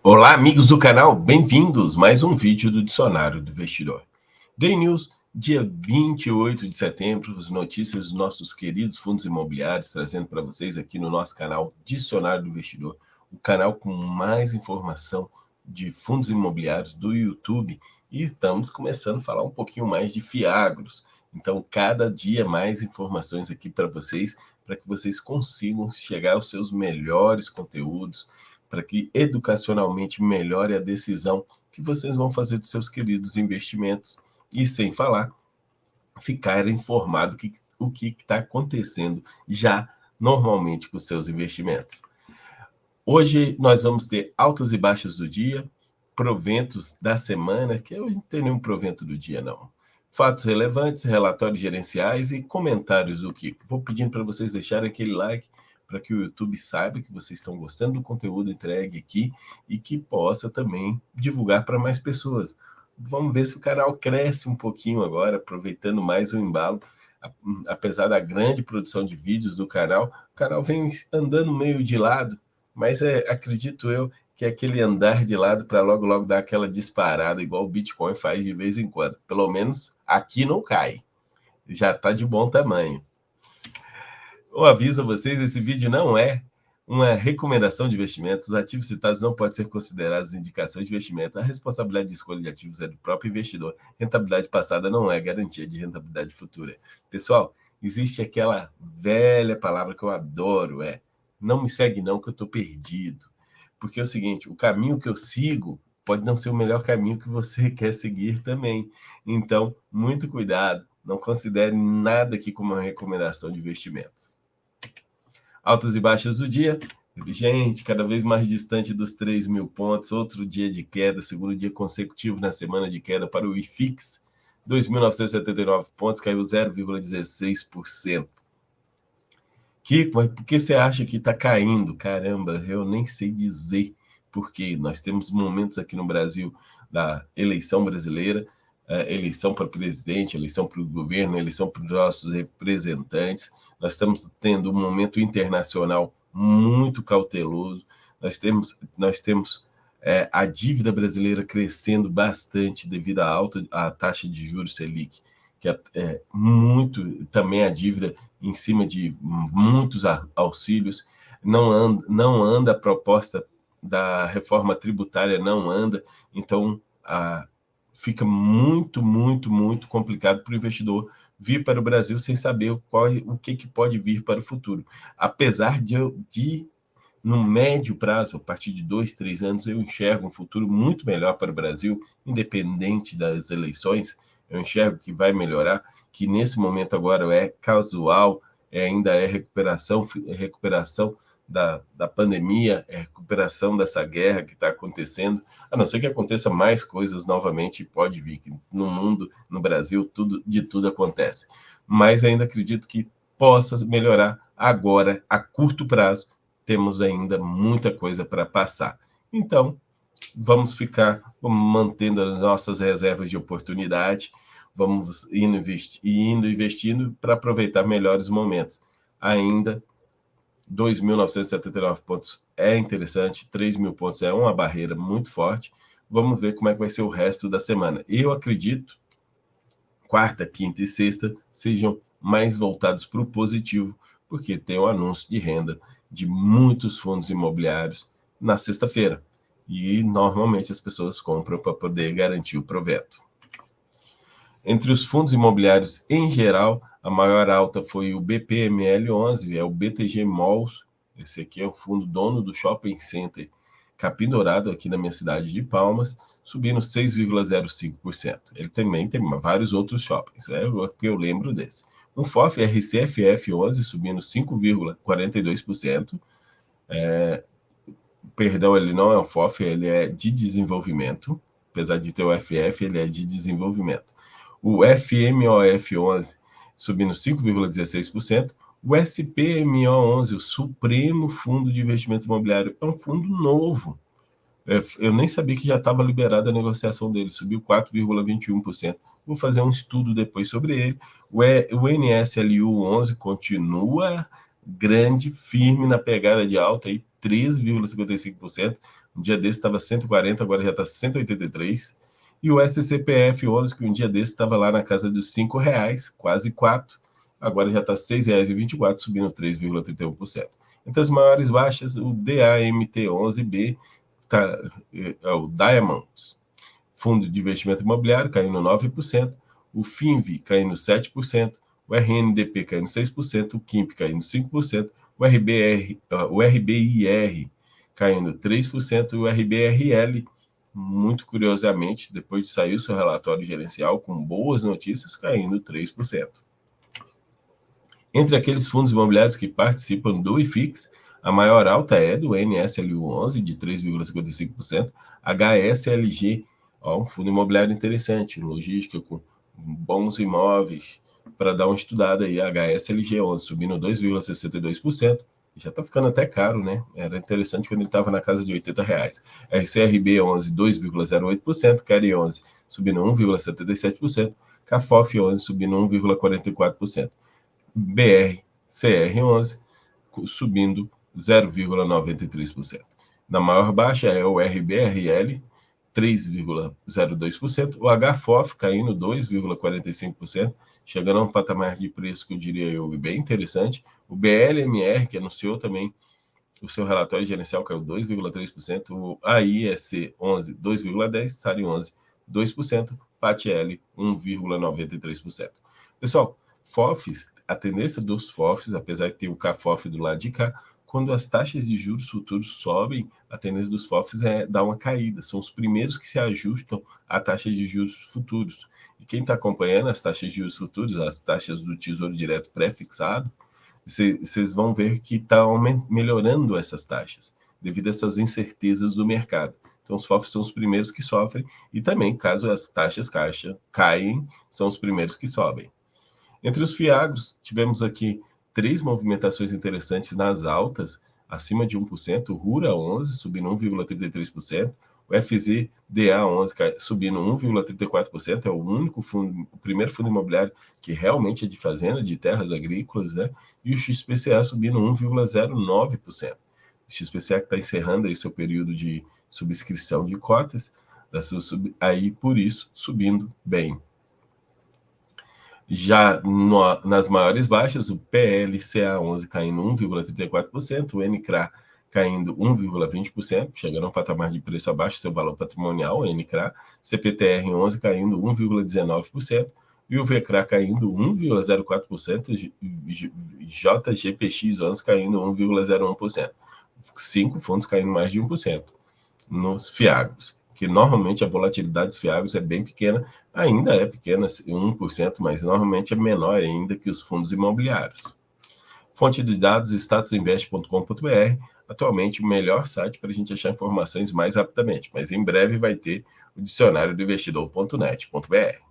Olá, amigos do canal, bem-vindos! Mais um vídeo do Dicionário do Investidor. Day News, dia 28 de setembro, as notícias dos nossos queridos fundos imobiliários, trazendo para vocês aqui no nosso canal Dicionário do Investidor, o canal com mais informação de fundos imobiliários do YouTube, e estamos começando a falar um pouquinho mais de Fiagros. Então, cada dia mais informações aqui para vocês, para que vocês consigam chegar aos seus melhores conteúdos, para que educacionalmente melhore a decisão que vocês vão fazer dos seus queridos investimentos e, sem falar, ficar informado o que está acontecendo já normalmente com os seus investimentos. Hoje nós vamos ter altas e baixas do dia, proventos da semana, que eu não tenho nenhum provento do dia, não. Fatos relevantes, relatórios gerenciais e comentários do Kiko. Vou pedindo para vocês deixarem aquele like, para que o YouTube saiba que vocês estão gostando do conteúdo entregue aqui e que possa também divulgar para mais pessoas. Vamos ver se o canal cresce um pouquinho agora, aproveitando mais o embalo. Apesar da grande produção de vídeos do canal, o canal vem andando meio de lado, mas acredito eu que é aquele andar de lado para logo dar aquela disparada, igual o Bitcoin faz de vez em quando. Pelo menos aqui não cai. Já está de bom tamanho. Eu aviso a vocês, esse vídeo não é uma recomendação de investimentos. Os ativos citados não podem ser considerados indicações de investimento. A responsabilidade de escolha de ativos é do próprio investidor. Rentabilidade passada não é garantia de rentabilidade futura. Pessoal, existe aquela velha palavra que eu adoro, não me segue não, que eu estou perdido. Porque é o seguinte, o caminho que eu sigo pode não ser o melhor caminho que você quer seguir também. Então, muito cuidado. Não considere nada aqui como uma recomendação de investimentos. Altas e baixas do dia. Gente, cada vez mais distante dos 3.000 pontos. Outro dia de queda, segundo dia consecutivo na semana de queda para o IFIX. 2.979 pontos, caiu 0,16%. Kiko, mas por que você acha que está caindo? Caramba, eu nem sei dizer por quê. Nós temos momentos aqui no Brasil da eleição brasileira, eleição para presidente, eleição para o governo, eleição para os nossos representantes. Nós estamos tendo um momento internacional muito cauteloso. Nós temos a dívida brasileira crescendo bastante devido à taxa de juros Selic, que é muito, também a dívida em cima de muitos auxílios. Não anda a proposta da reforma tributária, não anda. Então, fica muito complicado para o investidor vir para o Brasil sem saber o que pode vir para o futuro. Apesar de no médio prazo, a partir de 2, 3 anos, eu enxergo um futuro muito melhor para o Brasil, independente das eleições. Eu enxergo que vai melhorar, que nesse momento agora é casual, ainda é recuperação da pandemia, recuperação dessa guerra que está acontecendo, a não ser que aconteça mais coisas novamente, pode vir, que no mundo, no Brasil, de tudo acontece. Mas ainda acredito que possa melhorar agora, a curto prazo, temos ainda muita coisa para passar. Então, vamos mantendo as nossas reservas de oportunidade, vamos indo investindo para aproveitar melhores momentos. Ainda 2.979 pontos é interessante, 3.000 pontos é uma barreira muito forte. Vamos ver como é que vai ser o resto da semana. Eu acredito quarta, quinta e sexta sejam mais voltados para o positivo, porque tem o anúncio de renda de muitos fundos imobiliários na sexta-feira. E normalmente as pessoas compram para poder garantir o provento. Entre os fundos imobiliários em geral, a maior alta foi o BPML11, é o BTG Malls. Esse aqui é o fundo dono do Shopping Center Capim Dourado, aqui na minha cidade de Palmas, subindo 6,05%. Ele também tem vários outros shoppings, eu lembro desse. O FOF RCFF11 subindo 5,42%. Perdão, ele não é um FOF, ele é de desenvolvimento. Apesar de ter o FF, ele é de desenvolvimento. O FMOF11 subindo 5,16%. O SPMO11, o Supremo Fundo de Investimento Imobiliário, é um fundo novo. Eu nem sabia que já estava liberada a negociação dele, subiu 4,21%. Vou fazer um estudo depois sobre ele. O NSLU 11 continua grande, firme na pegada de alta, aí 13,55%. Um dia desse estava 140, agora já está 183. E o SCPF 11, que um dia desse estava lá na casa dos R$5, quase 4, agora já está R$ 6,24, subindo 3,31%. Entre as maiores baixas, o DAMT11B, o Diamonds, Fundo de Investimento Imobiliário, caindo 9%, o FINV caindo 7%, o RNDP caindo 6%, o KIMP caindo 5%, o RBIR caindo 3%, e o RBRL, muito curiosamente, depois de sair o seu relatório gerencial com boas notícias, caindo 3%. Entre aqueles fundos imobiliários que participam do IFIX, a maior alta é do NSLU11, de 3,55%, HSLG, um fundo imobiliário interessante, logística com bons imóveis, para dar uma estudada aí, HSLG11 subindo 2,62%, já está ficando até caro, né? Era interessante quando ele estava na casa de R$80. RCRB11, 2,08%, CARI11 subindo 1,77%, CAFOF11 subindo 1,44%. BRCR11 subindo 0,93%. Na maior baixa é o RBRL, 3,02%, o HFOF caindo 2,45%, chegando a um patamar de preço que eu diria eu bem interessante. O BLMR, que anunciou também o seu relatório gerencial, caiu 2,3%, o AIEC 11, 2,10%, SARI 11, 2%, PATL 1,93%. Pessoal, FOFs, a tendência dos FOFs, apesar de ter o CAFOF do lado de cá, quando as taxas de juros futuros sobem, a tendência dos FOFs é dar uma caída. São os primeiros que se ajustam à taxa de juros futuros. E quem está acompanhando as taxas de juros futuros, as taxas do Tesouro Direto pré-fixado, vocês vão ver que está melhorando essas taxas, devido a essas incertezas do mercado. Então, os FOFs são os primeiros que sofrem, e também, caso as taxas caem, são os primeiros que sobem. Entre os FIAGROS, tivemos aqui 3 movimentações interessantes nas altas, acima de 1%, o RURA 11 subindo 1,33%, o FZDA 11 subindo 1,34%, é o único fundo, o primeiro fundo imobiliário que realmente é de fazenda, de terras agrícolas, né? E o XPCA subindo 1,09%. O XPCA que está encerrando aí seu período de subscrição de cotas, aí por isso subindo bem. Já nas maiores baixas, o PLCA11 caindo 1,34%, o NCRA caindo 1,20%, chegando a um patamar de preço abaixo do seu valor patrimonial, o NCRA, CPTR11 caindo 1,19%, e o VCRA caindo 1,04%, JGPX11 caindo 1,01%. 5 fundos caindo mais de 1% nos FIAGROS, que normalmente a volatilidade dos FIAGROS é bem pequena, ainda é pequena, 1%, mas normalmente é menor ainda que os fundos imobiliários. Fonte de dados, statusinvest.com.br, atualmente o melhor site para a gente achar informações mais rapidamente, mas em breve vai ter o dicionário do investidor.net.br.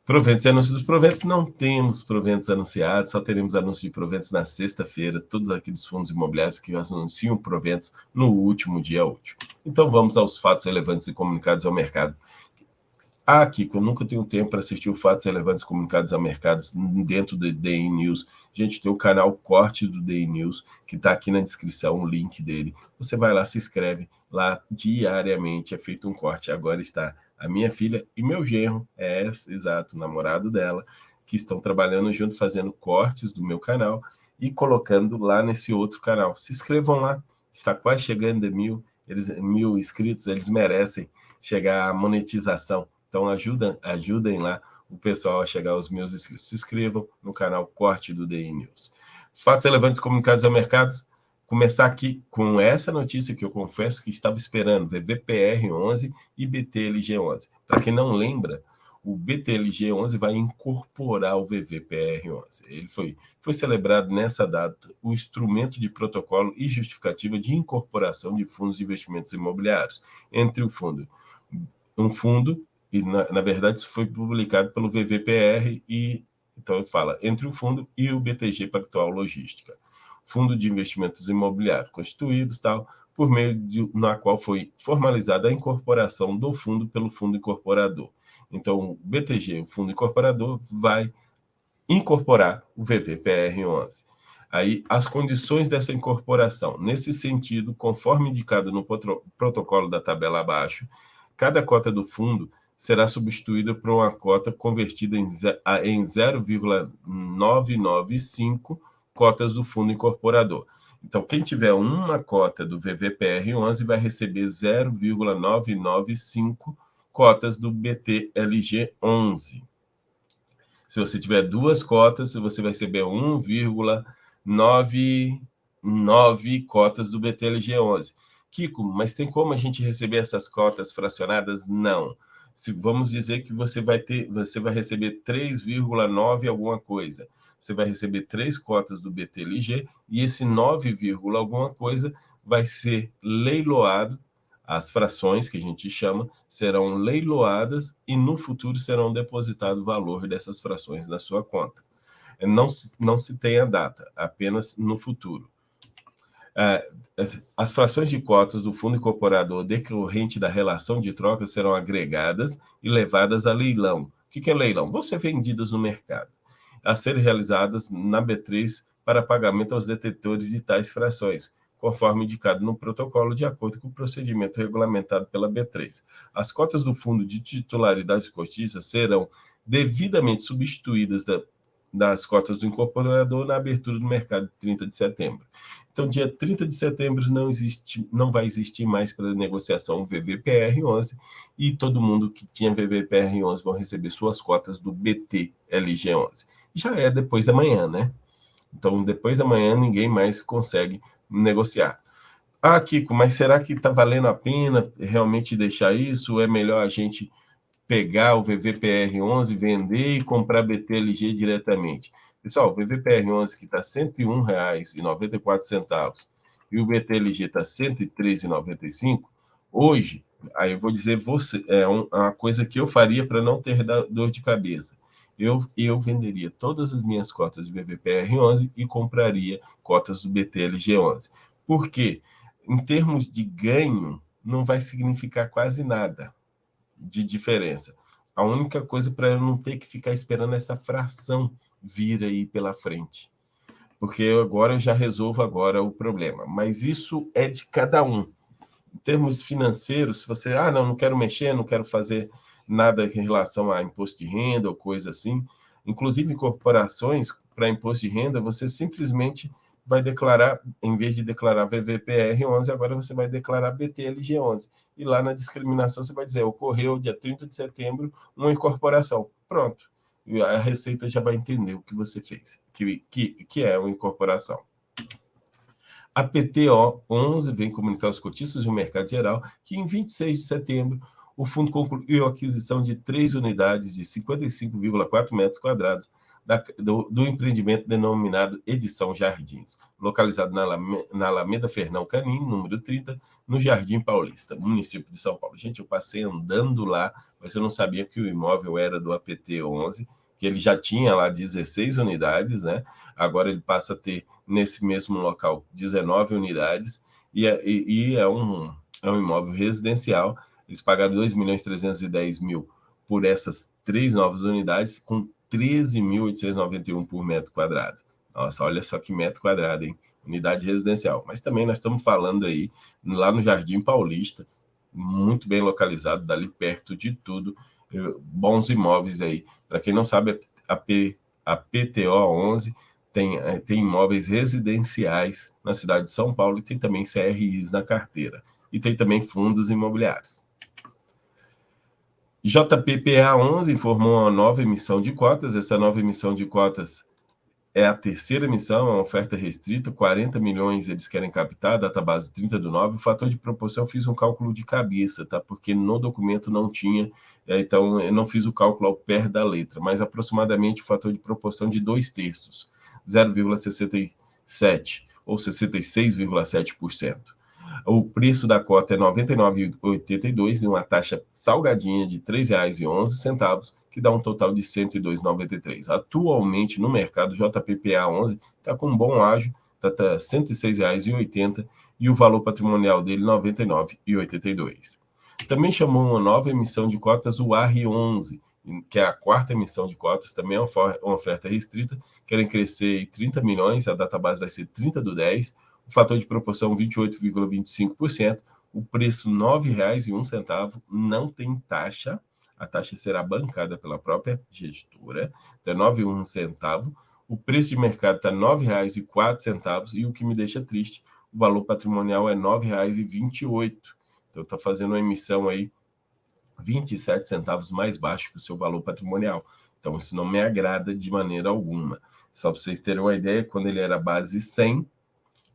Proventos e anúncios dos proventos, não temos proventos anunciados, só teremos anúncios de proventos na sexta-feira, todos aqueles fundos imobiliários que anunciam proventos no último dia útil. Então vamos aos fatos relevantes e comunicados ao mercado. Aqui, que eu nunca tenho tempo para assistir os fatos relevantes comunicados ao mercado dentro do DI News. A gente tem o canal Cortes do DI News, que está aqui na descrição, o link dele. Você vai lá, se inscreve lá diariamente, é feito um corte. Agora está a minha filha e meu genro, exato, o namorado dela, que estão trabalhando junto, fazendo cortes do meu canal e colocando lá nesse outro canal. Se inscrevam lá, está quase chegando a 1.000 inscritos, eles merecem chegar à monetização. Então ajudem lá o pessoal a chegar aos 1.000 inscritos. Se inscrevam no canal Corte do DI News. Fatos relevantes comunicados ao mercado. Começar aqui com essa notícia que eu confesso que estava esperando, VVPR11 e BTLG11. Para quem não lembra, o BTLG11 vai incorporar o VVPR11. Ele foi celebrado nessa data o instrumento de protocolo e justificativa de incorporação de fundos de investimentos imobiliários entre um fundo, e na verdade isso foi publicado pelo VVPR, e então ele fala entre o fundo e o BTG Pactual Logística, fundo de investimentos imobiliários constituídos, por meio na qual foi formalizada a incorporação do fundo pelo fundo incorporador. Então, o BTG, o fundo incorporador, vai incorporar o VVPR11. Aí, as condições dessa incorporação. Nesse sentido, conforme indicado no protocolo da tabela abaixo, cada cota do fundo será substituída por uma cota convertida em 0,995 cotas do fundo incorporador. Então, quem tiver uma cota do VVPR11 vai receber 0,995 cotas do BTLG11. Se você tiver duas cotas, você vai receber 1,99 cotas do BTLG11. Kiko, mas tem como a gente receber essas cotas fracionadas? Não. Vamos dizer que você vai receber 3,9 alguma coisa. Você vai receber 3 cotas do BTLG e esse 9, alguma coisa vai ser leiloado. As frações, que a gente chama, serão leiloadas e no futuro serão depositado o valor dessas frações na sua conta. Não se tem a data, apenas no futuro. As frações de cotas do fundo incorporador decorrente da relação de troca serão agregadas e levadas a leilão. O que é leilão? Vão ser vendidas no mercado, a serem realizadas na B3 para pagamento aos detentores de tais frações, conforme indicado no protocolo, de acordo com o procedimento regulamentado pela B3. As cotas do fundo de titularidade cotiza serão devidamente substituídas das cotas do incorporador na abertura do mercado de 30 de setembro. Então, dia 30 de setembro não vai existir mais para negociação o VVPR11 e todo mundo que tinha VVPR11 vão receber suas cotas do BTLG11. Já é depois da manhã, né? Então, depois da manhã, ninguém mais consegue negociar. Ah, Kiko, mas será que está valendo a pena realmente deixar isso? Ou é melhor a gente pegar o VVPR11, vender e comprar BTLG diretamente? Pessoal, o VVPR11 que está R$ 101,94 e o BTLG está R$ 103,95, hoje, aí eu vou dizer uma coisa que eu faria para não ter dor de cabeça. Eu venderia todas as minhas cotas de VVPR11 e compraria cotas do BTLG11. Por quê? Em termos de ganho, não vai significar quase nada de diferença. A única coisa para eu não ter que ficar esperando essa fração vir aí pela frente. Porque agora eu já resolvo agora o problema. Mas isso é de cada um. Em termos financeiros, se você, não quero mexer, não quero fazer nada em relação a imposto de renda ou coisa assim, inclusive em corporações, para imposto de renda, você simplesmente vai declarar, em vez de declarar VVPR11, agora você vai declarar BTLG11. E lá na discriminação você vai dizer, ocorreu dia 30 de setembro uma incorporação. Pronto. E a Receita já vai entender o que você fez, que é uma incorporação. A PTO 11 vem comunicar aos cotistas do mercado geral que, em 26 de setembro, o fundo concluiu a aquisição de 3 unidades de 55,4 metros quadrados do empreendimento denominado Edição Jardins, localizado na Alameda Fernão Canim, número 30, no Jardim Paulista, município de São Paulo. Gente, eu passei andando lá, mas eu não sabia que o imóvel era do APT 11, que ele já tinha lá 16 unidades, né? Agora ele passa a ter, nesse mesmo local, 19 unidades, e é um imóvel residencial. Eles pagaram R$ 2.310.000 por essas 3 novas unidades, com 13.891 por metro quadrado. Nossa, olha só que metro quadrado, hein? Unidade residencial. Mas também nós estamos falando aí, lá no Jardim Paulista, muito bem localizado, dali perto de tudo, bons imóveis aí. Para quem não sabe, a PTO 11 tem imóveis residenciais na cidade de São Paulo e tem também CRIs na carteira. E tem também fundos imobiliários. JPPA 11 informou uma nova emissão de cotas. Essa nova emissão de cotas é a terceira emissão, é uma oferta restrita, 40 milhões eles querem captar, data base 30/9. O fator de proporção eu fiz um cálculo de cabeça, tá? Porque no documento não tinha, então eu não fiz o cálculo ao pé da letra, mas aproximadamente o fator de proporção de 2/3, 0,67 ou 66,7%. O preço da cota é R$ 99,82 e uma taxa salgadinha de R$ 3,11, que dá um total de R$ 102,93. Atualmente, no mercado, JPPA 11 está com um bom ágio, está R$ 106,80 e o valor patrimonial dele R$ 99,82. Também chamou uma nova emissão de cotas o AR11, que é a quarta emissão de cotas, também é uma oferta restrita, querem crescer em 30 milhões, a database vai ser 30/10, o fator de proporção 28,25%, o preço R$ 9,01, não tem taxa, a taxa será bancada pela própria gestora, então é R$ 9,01, o preço de mercado está R$ 9,04, e o que me deixa triste, o valor patrimonial é R$ 9,28. Então está fazendo uma emissão aí 27 centavos mais baixo que o seu valor patrimonial. Então isso não me agrada de maneira alguma. Só para vocês terem uma ideia, quando ele era base 100,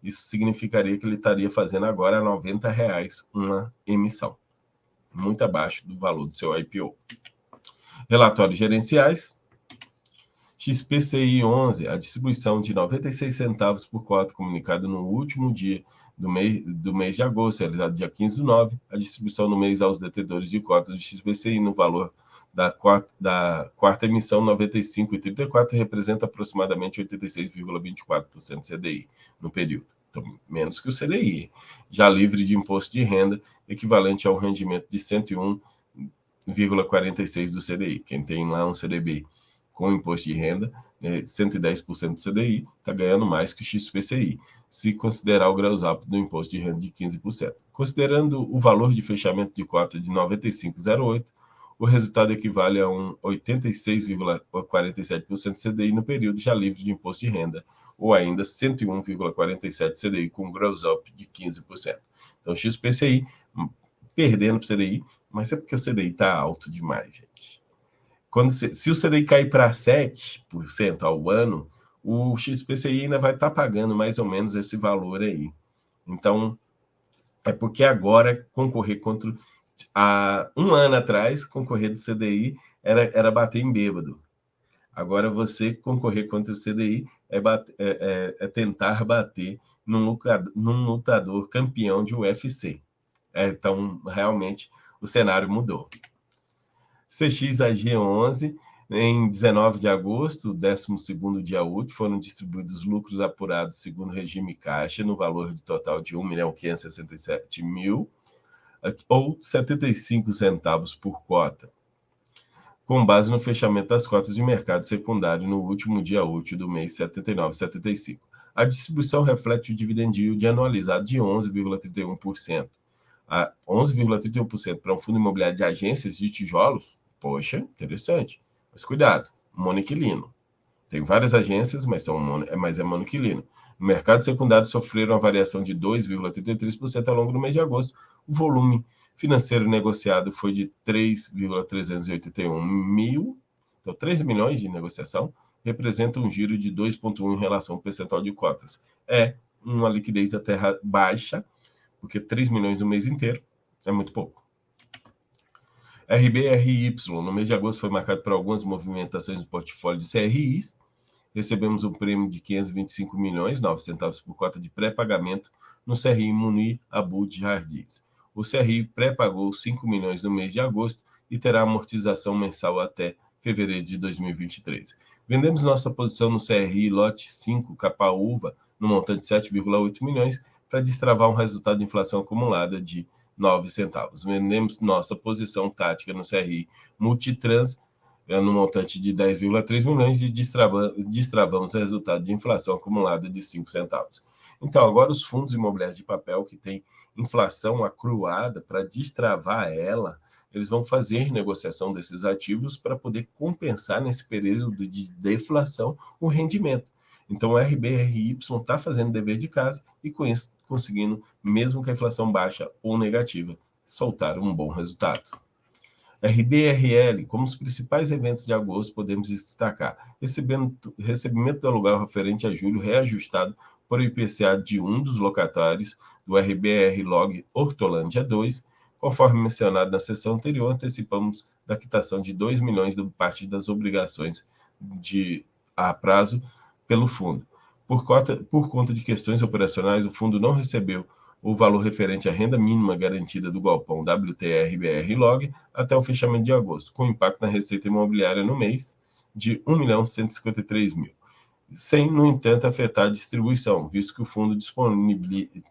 isso significaria que ele estaria fazendo agora R$ 90 uma emissão, muito abaixo do valor do seu IPO. Relatórios gerenciais. XPCI 11, a distribuição de 96 centavos por cota comunicado no último dia do mês de agosto, realizado dia 15/9, a distribuição no mês aos detentores de cotas de XPCI no valor da quarta emissão 95,34 representa aproximadamente 86,24% do CDI no período. Então, menos que o CDI. Já livre de imposto de renda, equivalente a um rendimento de 101,46 do CDI. Quem tem lá um CDB com imposto de renda, 110% do CDI, está ganhando mais que o XPCI, se considerar o gross up do imposto de renda de 15%. Considerando o valor de fechamento de cota de 95,08, o resultado equivale a um 86,47% de CDI no período já livre de imposto de renda, ou ainda 101,47% de CDI com gross up de 15%. Então, XPCI perdendo para o CDI, mas é porque o CDI está alto demais, gente. Se o CDI cair para 7% ao ano, o XPCI ainda vai estar pagando mais ou menos esse valor aí. Então, é porque agora concorrer contra... Há um ano atrás, concorrer do CDI era bater em bêbado. Agora, você concorrer contra o CDI é tentar bater num lutador campeão de UFC. Então, realmente, o cenário mudou. CXAG11, em 19 de agosto, 12º dia útil, foram distribuídos lucros apurados segundo regime caixa, no valor de total de R$ 1.567.000, ou 75 centavos por cota, com base no fechamento das cotas de mercado secundário no último dia útil do mês 79/75. A distribuição reflete o dividend yield anualizado de 11,31%. 11,31% para um fundo imobiliário de agências de tijolos, poxa, interessante. Mas cuidado, monoinquilino. Tem várias agências, mas é monoinquilino. No mercado secundário sofreram uma variação de 2,33% ao longo do mês de agosto. O volume financeiro negociado foi de 3,381 mil, então 3 milhões de negociação, representa um giro de 2,1 em relação ao percentual de cotas. É uma liquidez até baixa, porque 3 milhões no mês inteiro é muito pouco. RBRY, no mês de agosto, foi marcado por algumas movimentações no portfólio de CRIs. Recebemos um prêmio de 525 milhões, 9 centavos por cota de pré-pagamento no CRI Munir Abud Jardins. O CRI pré-pagou 5 milhões no mês de agosto e terá amortização mensal até fevereiro de 2023. Vendemos nossa posição no CRI lote 5 Capaúva, no montante de 7,8 milhões, para destravar um resultado de inflação acumulada de 9 centavos. Vendemos nossa posição tática no CRI Multitrans, no montante de 10,3 milhões, e destravamos o resultado de inflação acumulada de 5 centavos. Então, agora os fundos imobiliários de papel que têm inflação acruada, para destravar ela, eles vão fazer negociação desses ativos para poder compensar nesse período de deflação o rendimento. Então, o RBRY está fazendo dever de casa e, com isso, conseguindo, mesmo que a inflação baixa ou negativa, soltar um bom resultado. RBRL, como os principais eventos de agosto, podemos destacar recebimento do aluguel referente a julho reajustado por IPCA de um dos locatários do RBR Log Hortolândia 2, conforme mencionado na sessão anterior, antecipamos da quitação de 2 milhões da parte das obrigações a prazo pelo fundo. Por conta de questões operacionais, o fundo não recebeu o valor referente à renda mínima garantida do galpão WTRBR Log até o fechamento de agosto, com impacto na receita imobiliária no mês de R$ 1.153.000. sem, no entanto, afetar a distribuição, visto que o fundo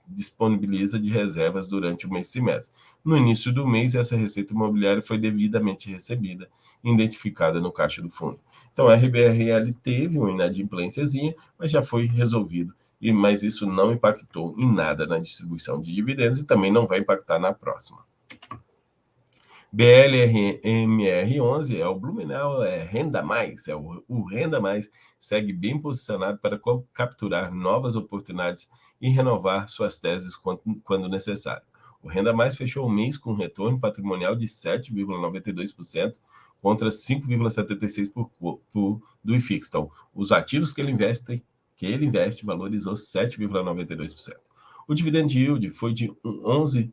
disponibiliza de reservas durante o mês semestre. No início do mês, essa receita imobiliária foi devidamente recebida e identificada no caixa do fundo. Então, a RBRL teve uma inadimplênciazinha, mas já foi resolvido, mas isso não impactou em nada na distribuição de dividendos e também não vai impactar na próxima. BLMR11 é o Blumenau, é Renda Mais, o Renda Mais segue bem posicionado para capturar novas oportunidades e renovar suas teses quando necessário. O Renda Mais fechou o mês com um retorno patrimonial de 7,92% contra 5,76% do IFIX. Então, os ativos que ele investe valorizou 7,92%. O dividend yield foi de 11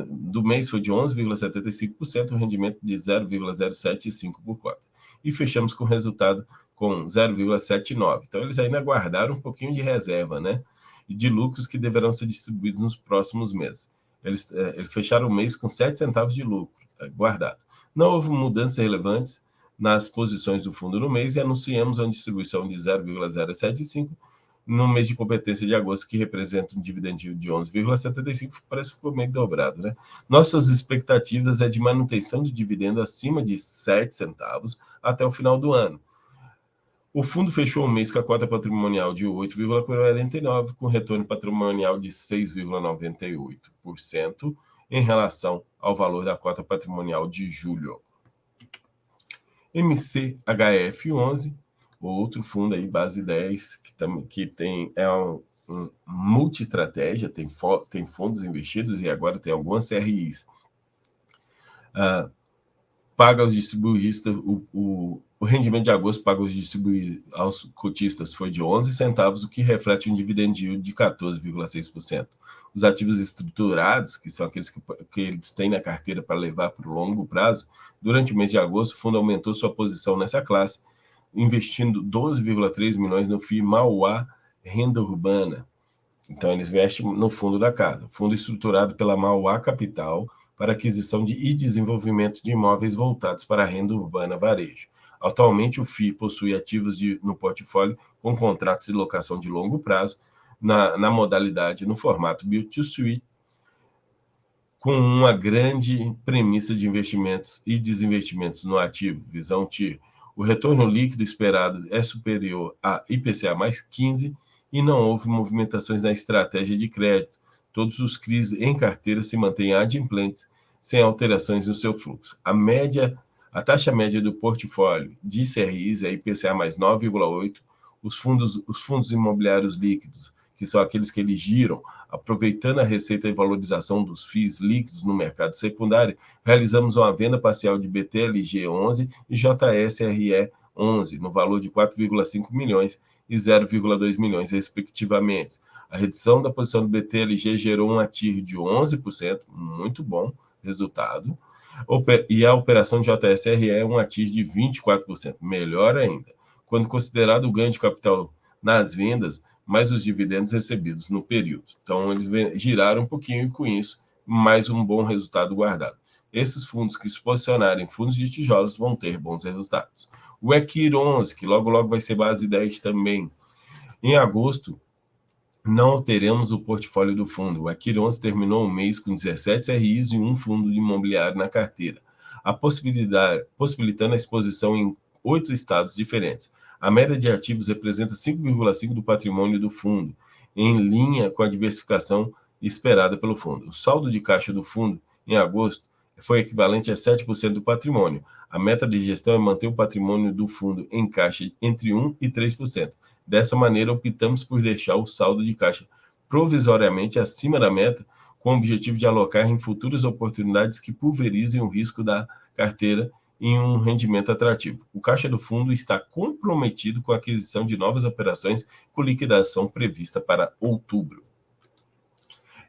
do mês foi de 11,75%, o rendimento de 0,075 por cota. E fechamos com resultado com 0,79. Então, eles ainda guardaram um pouquinho de reserva, né? E de lucros que deverão ser distribuídos nos próximos meses. Eles fecharam o mês com 7 centavos de lucro guardado. Não houve mudanças relevantes nas posições do fundo no mês e anunciamos uma distribuição de 0,075 no mês de competência de agosto, que representa um dividend yield de 11,75, parece que ficou meio dobrado, né? Nossas expectativas é de manutenção de dividendo acima de 7 centavos até o final do ano. O fundo fechou o mês com a cota patrimonial de 8,49, com retorno patrimonial de 6,98% em relação ao valor da cota patrimonial de julho. MCHF11, outro fundo aí, base 10, que tem um multi-estratégia, tem fundos investidos e agora tem algumas CRIs. Paga aos distribuidistas, o rendimento de agosto paga aos cotistas foi de 11 centavos, o que reflete um dividend yield de 14,6%. Os ativos estruturados, que são aqueles que eles têm na carteira para levar para o longo prazo, durante o mês de agosto, o fundo aumentou sua posição nessa classe, investindo 12,3 milhões no FII Mauá Renda Urbana. Então, eles investem no fundo da casa. Fundo estruturado pela Mauá Capital para aquisição e desenvolvimento de imóveis voltados para a renda urbana varejo. Atualmente, o FII possui ativos no portfólio com contratos de locação de longo prazo, na modalidade, no formato Build-to-Suit, com uma grande premissa de investimentos e desinvestimentos no ativo, visão TIR. O retorno líquido esperado é superior a IPCA mais 15 e não houve movimentações na estratégia de crédito. Todos os CRIs em carteira se mantêm adimplentes, sem alterações no seu fluxo. A taxa média do portfólio de CRIs é IPCA mais 9,8. Os fundos imobiliários líquidos, que são aqueles que eles giram, aproveitando a receita e valorização dos FIIs líquidos no mercado secundário, realizamos uma venda parcial de BTLG 11 e JSRE 11, no valor de 4,5 milhões e 0,2 milhões, respectivamente. A redução da posição do BTLG gerou um ATIR de 11%, muito bom resultado, e a operação de JSRE é um ATIR de 24%, melhor ainda. Quando considerado o ganho de capital nas vendas, mais os dividendos recebidos no período. Então, eles giraram um pouquinho e, com isso, mais um bom resultado guardado. Esses fundos que se posicionarem em fundos de tijolos vão ter bons resultados. O Equir 11, que logo vai ser base 10 também. Em agosto, não teremos o portfólio do fundo. O Equir 11 terminou o mês com 17 CRIs e um fundo imobiliário na carteira, possibilitando a exposição em 8 estados diferentes. A média de ativos representa 5,5% do patrimônio do fundo, em linha com a diversificação esperada pelo fundo. O saldo de caixa do fundo, em agosto, foi equivalente a 7% do patrimônio. A meta de gestão é manter o patrimônio do fundo em caixa entre 1% e 3%. Dessa maneira, optamos por deixar o saldo de caixa provisoriamente acima da meta, com o objetivo de alocar em futuras oportunidades que pulverizem o risco da carteira em um rendimento atrativo. O caixa do fundo está comprometido com a aquisição de novas operações com liquidação prevista para outubro.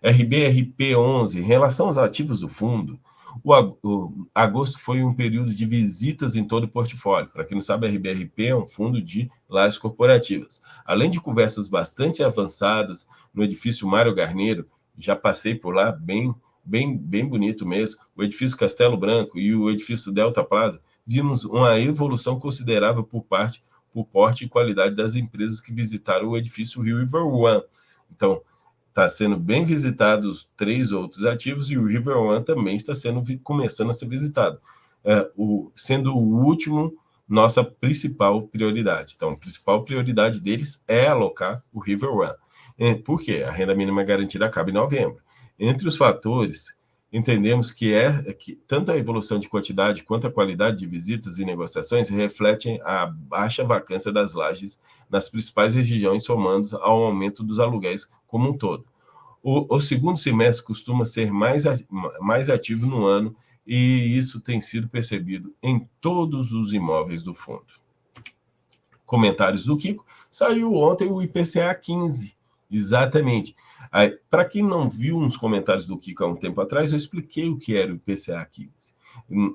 RBRP11, em relação aos ativos do fundo, o agosto foi um período de visitas em todo o portfólio. Para quem não sabe, a RBRP é um fundo de lajes corporativas. Além de conversas bastante avançadas no edifício Mário Garneiro, já passei por lá, bem bonito mesmo, o edifício Castelo Branco e o edifício Delta Plaza, vimos uma evolução considerável por parte por porte e qualidade das empresas que visitaram o edifício River One. Então, está sendo bem visitados 3 outros ativos e o River One também está começando a ser visitado, sendo o último nossa principal prioridade. Então, a principal prioridade deles é alocar o River One. Por quê? A renda mínima garantida acaba em novembro. Entre os fatores, entendemos que tanto a evolução de quantidade quanto a qualidade de visitas e negociações refletem a baixa vacância das lajes nas principais regiões, somando ao aumento dos aluguéis como um todo. O segundo semestre costuma ser mais ativo no ano, e isso tem sido percebido em todos os imóveis do fundo. Comentários do Kiko. Saiu ontem o IPCA 15, exatamente. Para quem não viu uns comentários do Kiko há um tempo atrás, eu expliquei o que era o IPCA 15.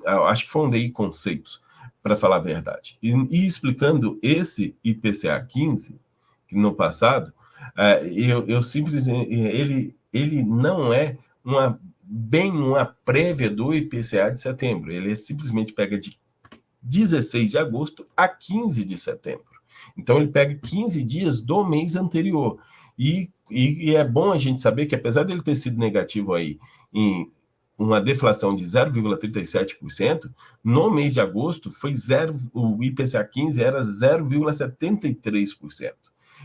Eu acho que foi um DI Conceitos, para falar a verdade. E explicando esse IPCA 15, que no passado, eu simplesmente, ele não é uma prévia do IPCA de setembro. Ele simplesmente pega de 16 de agosto a 15 de setembro. Então, ele pega 15 dias do mês anterior. E é bom a gente saber que, apesar dele ter sido negativo aí em uma deflação de 0,37%, no mês de agosto o IPCA 15 era 0,73%.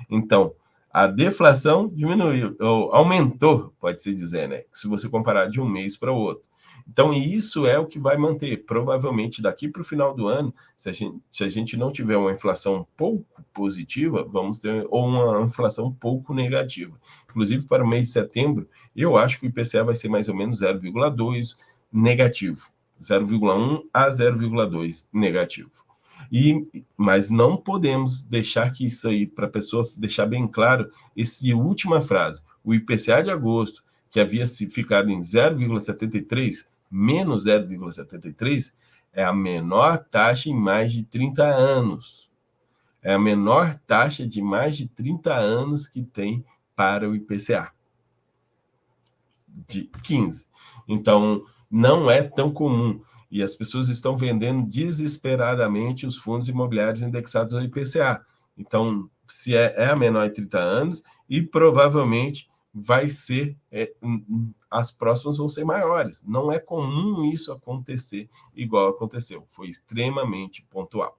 Então, a deflação diminuiu, ou aumentou, pode-se dizer, né? Se você comparar de um mês para o outro. Então, isso é o que vai manter. Provavelmente, daqui para o final do ano, se a gente não tiver uma inflação pouco positiva, vamos ter ou uma inflação pouco negativa. Inclusive, para o mês de setembro, eu acho que o IPCA vai ser mais ou menos 0,2 negativo. 0,1 a 0,2 negativo. Mas não podemos deixar que isso aí, para a pessoa deixar bem claro, essa última frase, o IPCA de agosto, que havia ficado em 0,73, menos 0,73, é a menor taxa em mais de 30 anos. É a menor taxa de mais de 30 anos que tem para o IPCA. De 15. Então, não é tão comum. E as pessoas estão vendendo desesperadamente os fundos imobiliários indexados ao IPCA. Então, se é a menor de 30 anos, e provavelmente vai ser, as próximas vão ser maiores. Não é comum isso acontecer igual aconteceu. Foi extremamente pontual.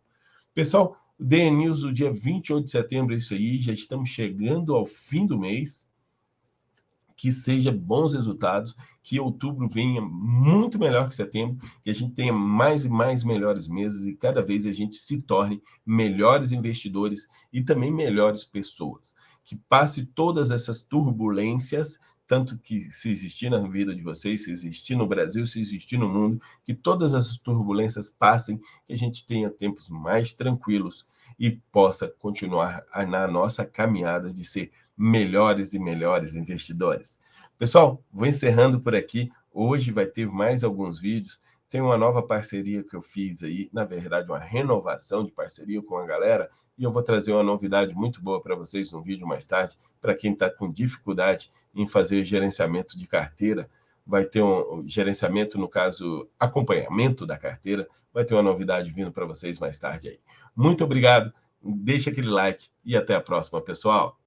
Pessoal, o DN News do dia 28 de setembro é isso aí. Já estamos chegando ao fim do mês. Que seja bons resultados, que outubro venha muito melhor que setembro, que a gente tenha mais e mais melhores meses e cada vez a gente se torne melhores investidores e também melhores pessoas. Que passe todas essas turbulências, tanto que se existir na vida de vocês, se existir no Brasil, se existir no mundo, que todas essas turbulências passem, que a gente tenha tempos mais tranquilos e possa continuar na nossa caminhada de ser melhores e melhores investidores. Pessoal, vou encerrando por aqui. Hoje vai ter mais alguns vídeos. Tem uma nova parceria que eu fiz aí, na verdade, uma renovação de parceria com a galera, e eu vou trazer uma novidade muito boa para vocês no vídeo mais tarde, para quem está com dificuldade em fazer gerenciamento de carteira. Vai ter um gerenciamento, no caso, acompanhamento da carteira. Vai ter uma novidade vindo para vocês mais tarde aí. Muito obrigado, deixa aquele like e até a próxima, pessoal.